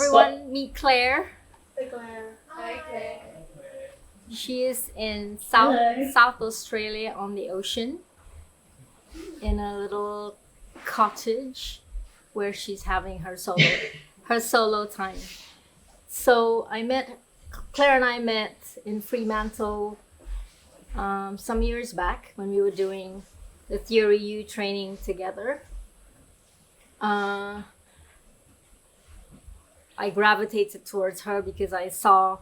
Everyone meet Claire. Hi, Claire. Hi, Claire. She is in Hello. South Australia on the ocean in a little cottage where she's having her solo time. So Claire and I met in Fremantle some years back when we were doing the Theory U training together. I gravitated towards her because I saw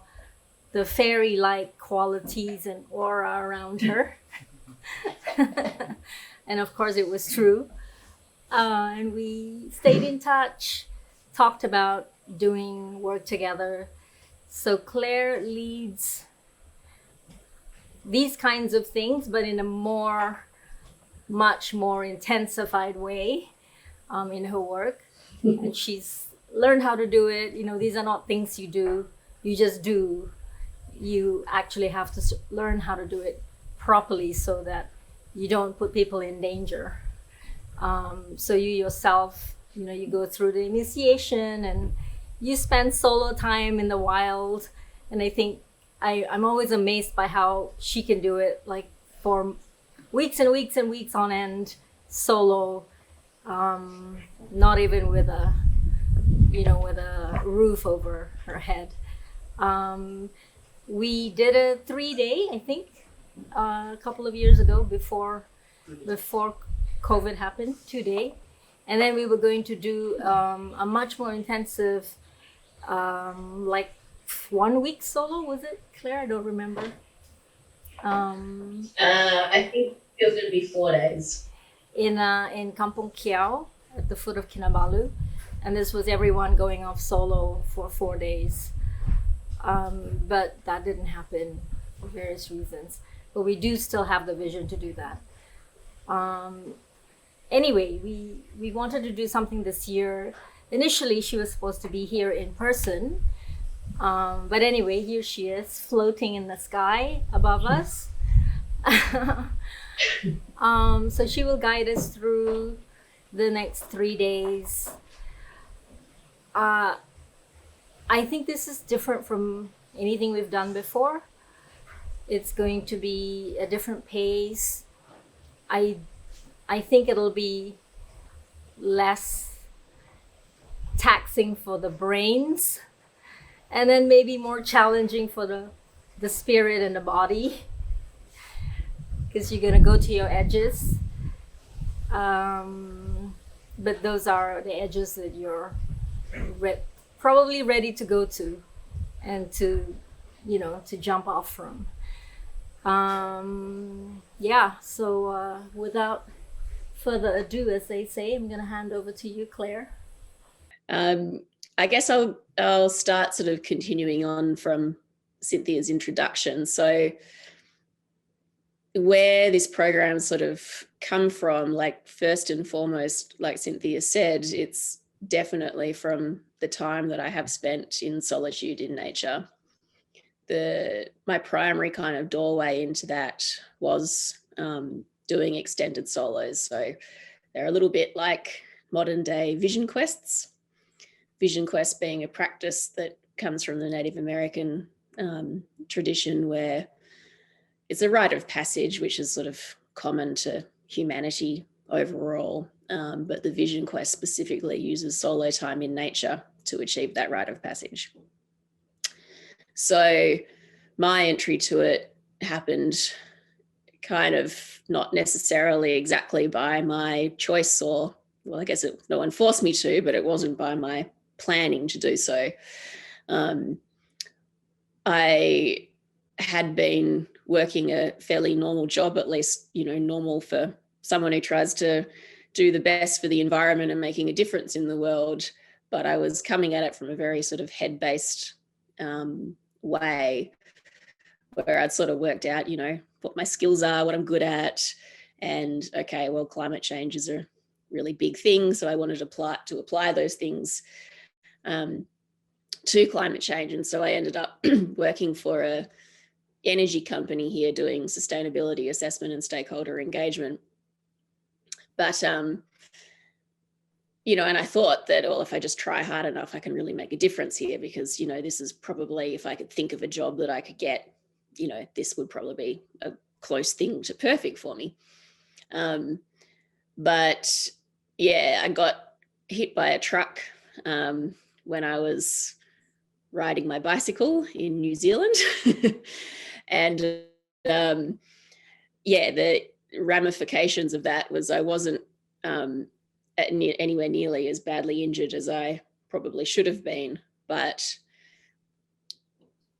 the fairy-like qualities and aura around her. And of course it was true. And we stayed in touch, talked about doing work together. So Claire leads these kinds of things, but in a much more intensified way in her work. And she's learned how to do it. You know, these are not things you do, you just do. You actually have to learn how to do it properly so that you don't put people in danger. So you yourself, you know, you go through the initiation and you spend solo time in the wild. And I think I'm always amazed by how she can do it, like for weeks and weeks and weeks on end, solo, not even with a roof over her head. We did a 3-day, I think, a couple of years ago before COVID happened, 2-day. And then we were going to do a much more intensive, like 1 week solo, was it, Claire? I don't remember. I think it was going to be 4 days. In Kampung Kiau at the foot of Kinabalu. And this was everyone going off solo for 4 days. But that didn't happen for various reasons. But we do still have the vision to do that. Anyway, we wanted to do something this year. Initially, she was supposed to be here in person. But anyway, here she is, floating in the sky above us. So she will guide us through the next 3 days. I think this is different from anything we've done before. It's going to be a different pace. I think it'll be less taxing for the brains, and then maybe more challenging for the spirit and the body, because you're gonna go to your edges. But those are the edges that you're probably ready to go to and to jump off from. So without further ado, as they say, I'm going to hand over to you, Claire. I guess I'll start sort of continuing on from Cynthia's introduction. So where this program sort of come from, like first and foremost, like Cynthia said, it's definitely from the time that I have spent in solitude in nature. My primary kind of doorway into that was doing extended solos. So they're a little bit like modern day vision quests. Vision quest being a practice that comes from the Native American tradition, where it's a rite of passage, which is sort of common to humanity overall. But the vision quest specifically uses solo time in nature to achieve that rite of passage. So my entry to it happened kind of not necessarily exactly by my choice, or, well, I guess no one forced me to, but it wasn't by my planning to do so. I had been working a fairly normal job, at least, normal for someone who tries to do the best for the environment and making a difference in the world. But I was coming at it from a very sort of head-based way, where I'd sort of worked out, what my skills are, what I'm good at. And okay, well, climate change is a really big thing. So I wanted to apply those things to climate change. And so I ended up working for a energy company here doing sustainability assessment and stakeholder engagement. But and I thought that, well, if I just try hard enough, I can really make a difference here, because, this is probably, if I could think of a job that I could get, this would probably be a close thing to perfect for me. But yeah, I got hit by a truck when I was riding my bicycle in New Zealand. And the ramifications of that was I wasn't anywhere nearly as badly injured as I probably should have been. But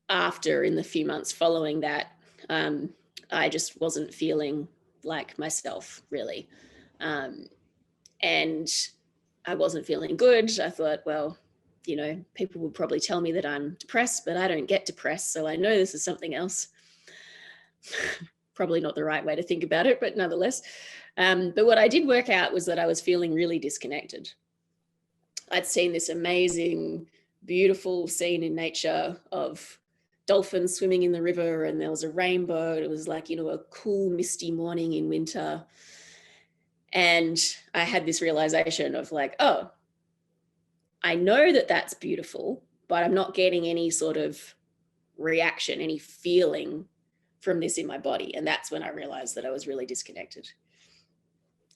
in the few months following that, I just wasn't feeling like myself, really. And I wasn't feeling good. I thought, well, people will probably tell me that I'm depressed, but I don't get depressed. So I know this is something else. Probably not the right way to think about it, but nonetheless. But what I did work out was that I was feeling really disconnected. I'd seen this amazing, beautiful scene in nature of dolphins swimming in the river, and there was a rainbow. It was like, a cool, misty morning in winter. And I had this realization of like, oh, I know that that's beautiful, but I'm not getting any sort of reaction, any feeling from this in my body. And that's when I realized that I was really disconnected.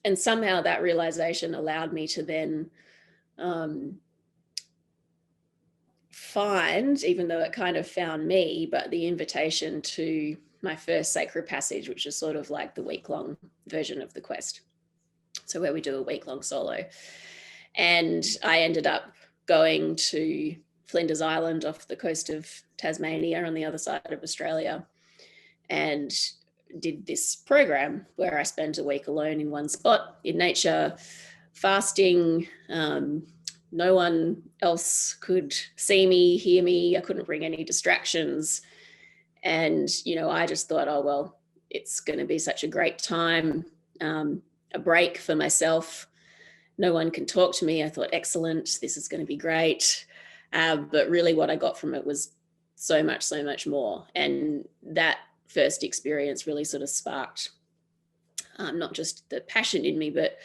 And somehow that realization allowed me to then find, even though it kind of found me, but the invitation to my first sacred passage, which is sort of like the week-long version of the quest. So where we do a week-long solo. And I ended up going to Flinders Island off the coast of Tasmania on the other side of Australia, and did this program where I spent a week alone in one spot in nature, fasting. No one else could see me, hear me. I couldn't bring any distractions. And, I just thought, oh, well, it's going to be such a great time, a break for myself. No one can talk to me. I thought, excellent, this is going to be great. But really what I got from it was so much more. And that first experience really sort of sparked not just the passion in me, but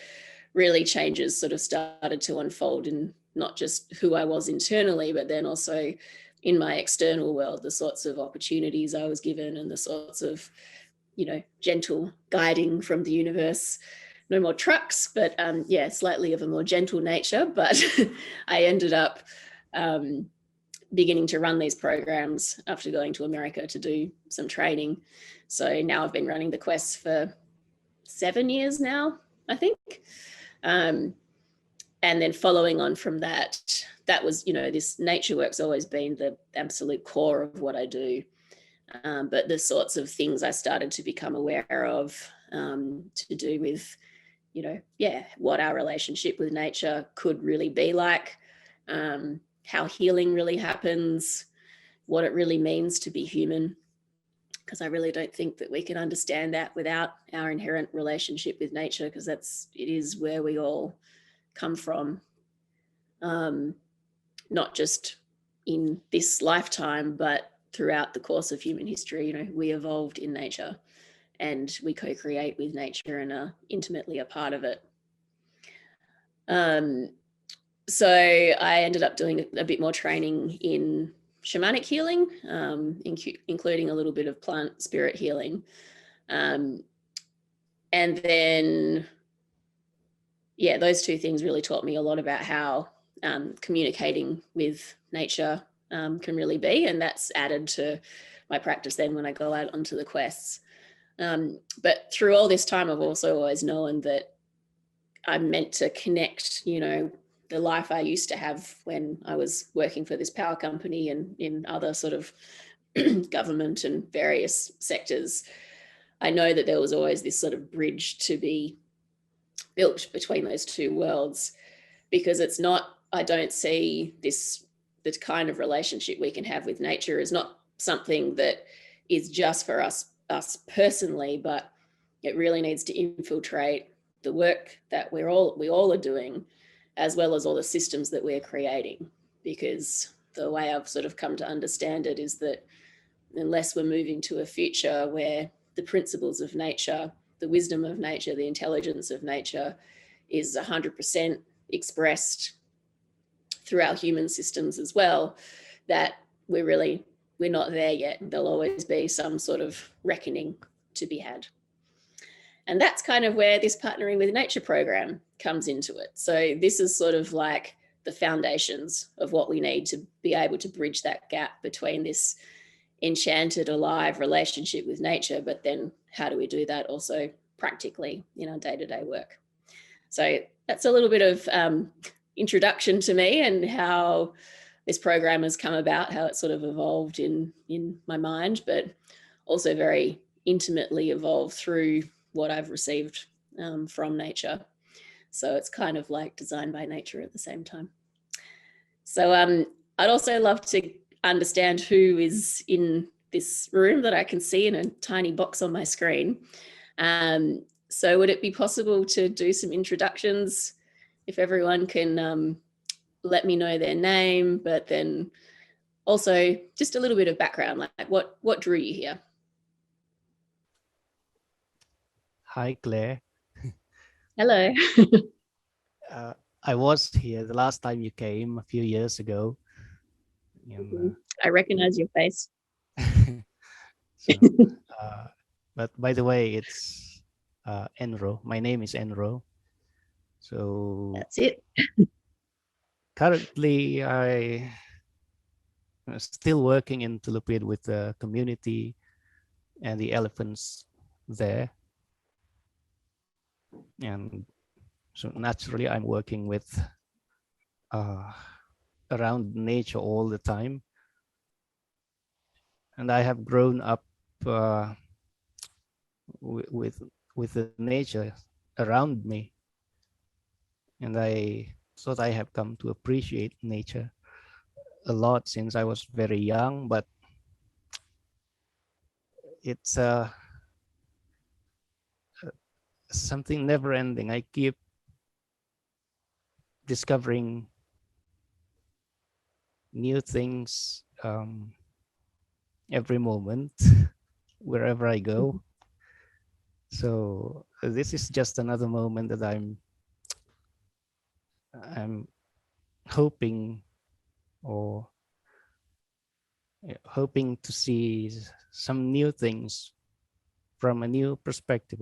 really changes sort of started to unfold in not just who I was internally, but then also in my external world, the sorts of opportunities I was given and the sorts of, gentle guiding from the universe. No more trucks, but slightly of a more gentle nature. But I ended up beginning to run these programs after going to America to do some training. So now I've been running the quests for 7 years now, I think. And then following on from that was, this nature work's always been the absolute core of what I do. But the sorts of things I started to become aware of to do with, what our relationship with nature could really be like, how healing really happens, what it really means to be human. Because I really don't think that we can understand that without our inherent relationship with nature, because it is where we all come from, not just in this lifetime, but throughout the course of human history. We evolved in nature and we co-create with nature and are intimately a part of it. So I ended up doing a bit more training in shamanic healing, including a little bit of plant spirit healing. And then, those two things really taught me a lot about how communicating with nature can really be. And that's added to my practice then when I go out onto the quests. But through all this time, I've also always known that I'm meant to connect, the life I used to have when I was working for this power company and in other sort of government and various sectors. I know that there was always this sort of bridge to be built between those two worlds, because it's not, I don't see the kind of relationship we can have with nature is not something that is just for us personally, but it really needs to infiltrate the work that we all are doing, as well as all the systems that we're creating. Because the way I've sort of come to understand it is that unless we're moving to a future where the principles of nature, the wisdom of nature, the intelligence of nature is 100% expressed through our human systems as well, that we're not there yet. There'll always be some sort of reckoning to be had. And that's kind of where this Partnering with Nature program comes into it. So this is sort of like the foundations of what we need to be able to bridge that gap between this enchanted, alive relationship with nature, but then how do we do that also practically in our day-to-day work? So that's a little bit of introduction to me and how this program has come about, how it sort of evolved in my mind, but also very intimately evolved through what I've received from nature. So it's kind of like designed by nature at the same time. So I'd also love to understand who is in this room that I can see in a tiny box on my screen. So would it be possible to do some introductions, if everyone can let me know their name, but then also just a little bit of background, like what drew you here? Hi, Claire. Hello. I was here the last time you came a few years ago. And, I recognize your face. so, but by the way, it's Enro. My name is Enro. So That's it. currently, I am still working in Tulupid with the community and the elephants there. And so naturally, I'm working with around nature all the time. And I have grown up with the nature around me. And I thought I have come to appreciate nature a lot since I was very young, but it's something never ending. I keep discovering new things every moment wherever I go. So this is just another moment that I'm hoping to see some new things from a new perspective,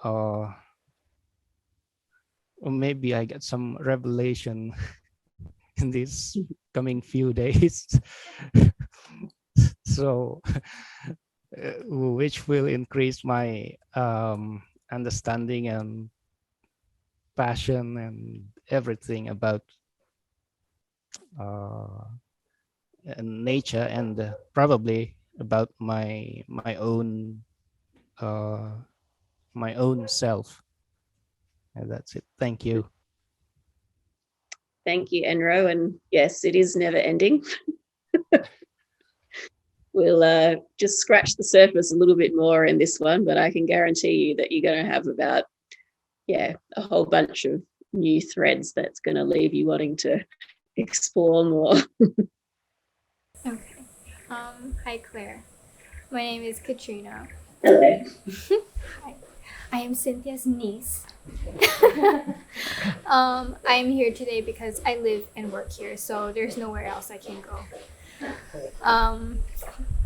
or maybe I get some revelation in these coming few days. So which will increase my understanding and passion and everything about nature, and probably about my own self. And that's it. Thank you. Thank you, Enro. And yes, it is never ending. We'll just scratch the surface a little bit more in this one, but I can guarantee you that you're going to have about, a whole bunch of new threads that's going to leave you wanting to explore more. Okay. Hi, Claire. My name is Katrina. Hello. Hi. I am Cynthia's niece. I am here today because I live and work here, so there's nowhere else I can go.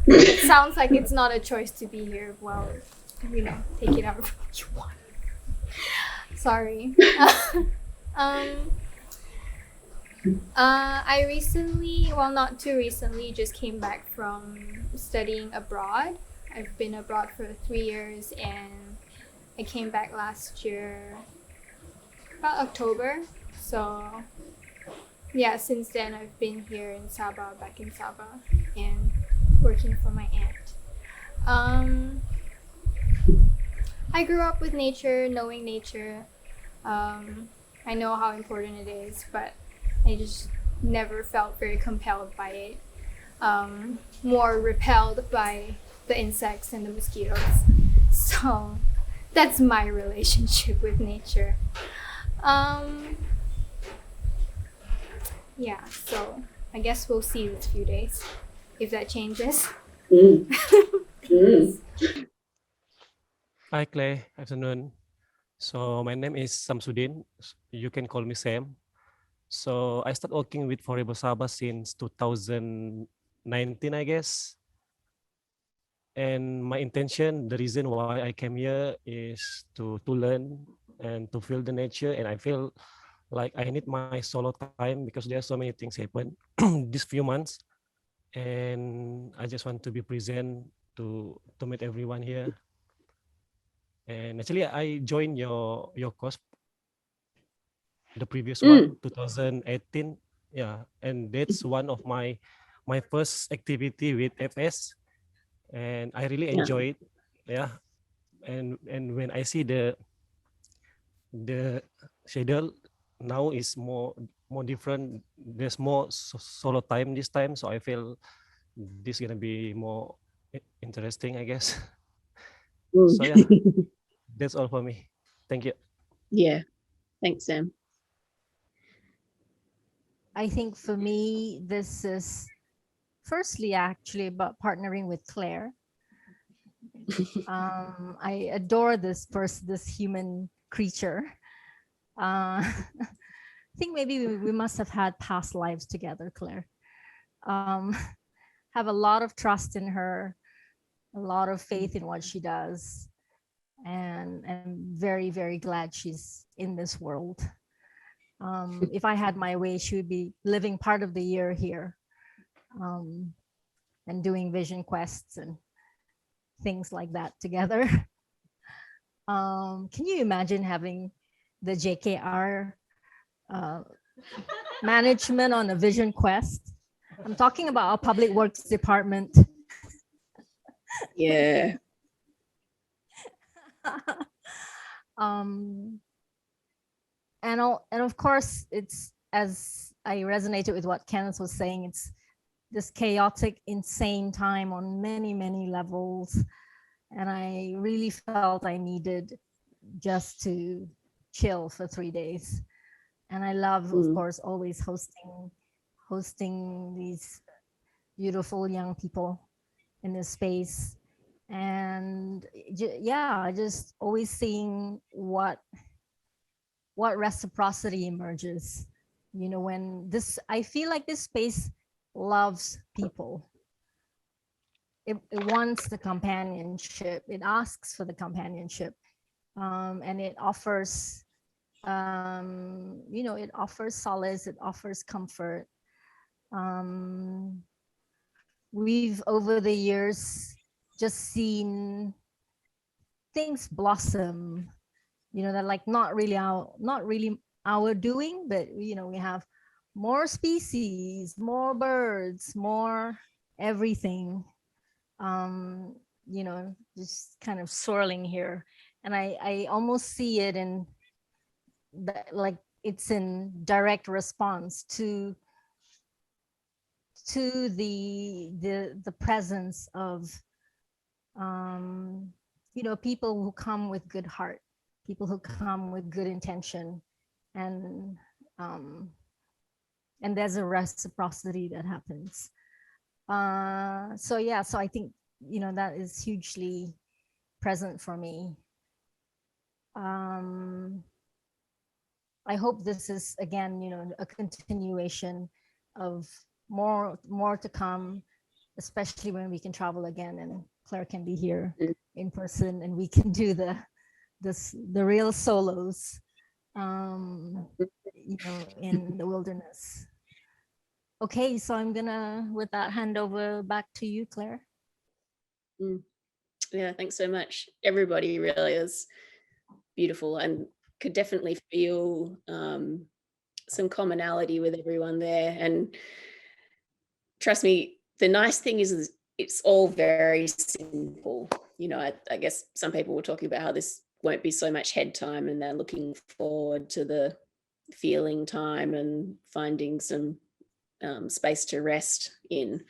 It sounds like it's not a choice to be here. Well, take it out what you want. Sorry. I recently, well, not too recently, just came back from studying abroad. I've been abroad for 3 years, and I came back last year, about October. So, yeah, since then I've been here in Sabah, back in Sabah, and working for my aunt. I grew up with nature, knowing nature. I know how important it is, but I just never felt very compelled by it. More repelled by the insects and the mosquitoes. So that's my relationship with nature. Yeah, so I guess we'll see this few days if that changes. Hi Claire, afternoon. So my name is Samsudin. You can call me Sam. So I started working with Forever Sabah since 2019, I guess. And my intention, the reason why I came here is to learn and to feel the nature. And I feel like I need my solo time because there are so many things happen these few months. And I just want to be present to meet everyone here. And actually, I joined your course, the previous one, 2018. Yeah, and that's one of my first activity with FS, and I really Yeah. enjoy it. Yeah, and when I see the schedule now is more different. There's more solo time this time, so I feel this is gonna be more interesting, I guess. So yeah, that's all for me. Thank you. Yeah. Thanks, Sam. I think for me, this is firstly actually about partnering with Claire. I adore this person, this human creature. I think maybe we must have had past lives together, Claire. Um, have a lot of trust in her, a lot of faith in what she does, and I'm very, very glad she's in this world. If I had my way, she would be living part of the year here, and doing vision quests and things like that together. Can you imagine having the JKR management on a vision quest? I'm talking about our public works department. Yeah. um, and of course, it's, as I resonated with what Kenneth was saying, it's this chaotic, insane time on many, many levels. And I really felt I needed just to chill for 3 days. And I love, of course, always hosting these beautiful young people in this space. And yeah, just always seeing what reciprocity emerges. You know, when this, I feel like this space loves people. It wants the companionship. It asks for the companionship, and it offers, it offers solace. It offers comfort. We've over the years just seen things blossom. You know, that like not really our doing, but we have more species, more birds, more everything. Just kind of swirling here, and I almost see it in that, like it's in direct response to the presence of people who come with good heart, people who come with good intention, and there's a reciprocity that happens. So I think that is hugely present for me. I hope this is again a continuation of more to come, especially when we can travel again and Claire can be here in person and we can do the real solos in the wilderness. Okay, so I'm gonna with that hand over back to you, Claire. Yeah, thanks so much. Everybody really is beautiful and could definitely feel some commonality with everyone there. And trust me, the nice thing is it's all very simple. I guess some people were talking about how this won't be so much head time and they're looking forward to the feeling time and finding some space to rest in.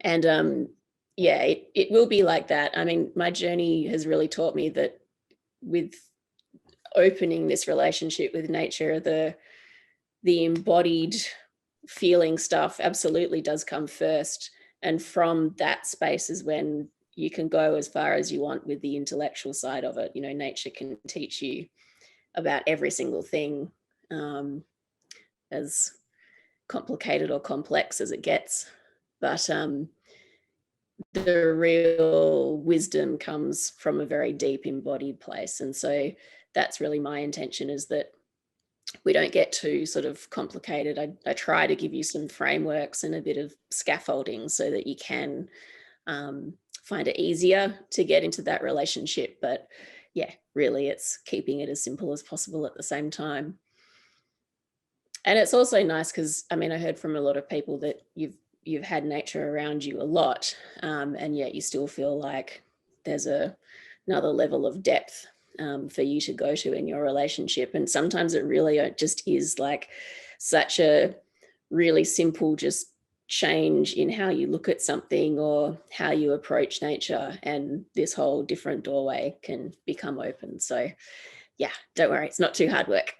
And yeah, it will be like that. I mean, my journey has really taught me that with opening this relationship with nature, the embodied feeling stuff absolutely does come first. And from that space is when you can go as far as you want with the intellectual side of it. Nature can teach you about every single thing, as complicated or complex as it gets. But the real wisdom comes from a very deep embodied place. And so that's really my intention, is that we don't get too sort of complicated. I try to give you some frameworks and a bit of scaffolding so that you can find it easier to get into that relationship. But yeah, really it's keeping it as simple as possible at the same time. And it's also nice because, I mean, I heard from a lot of people that you've had nature around you a lot, and yet you still feel like there's another level of depth for you to go to in your relationship. And sometimes it really just is like such a really simple just change in how you look at something or how you approach nature, and this whole different doorway can become open. So yeah, don't worry, it's not too hard work.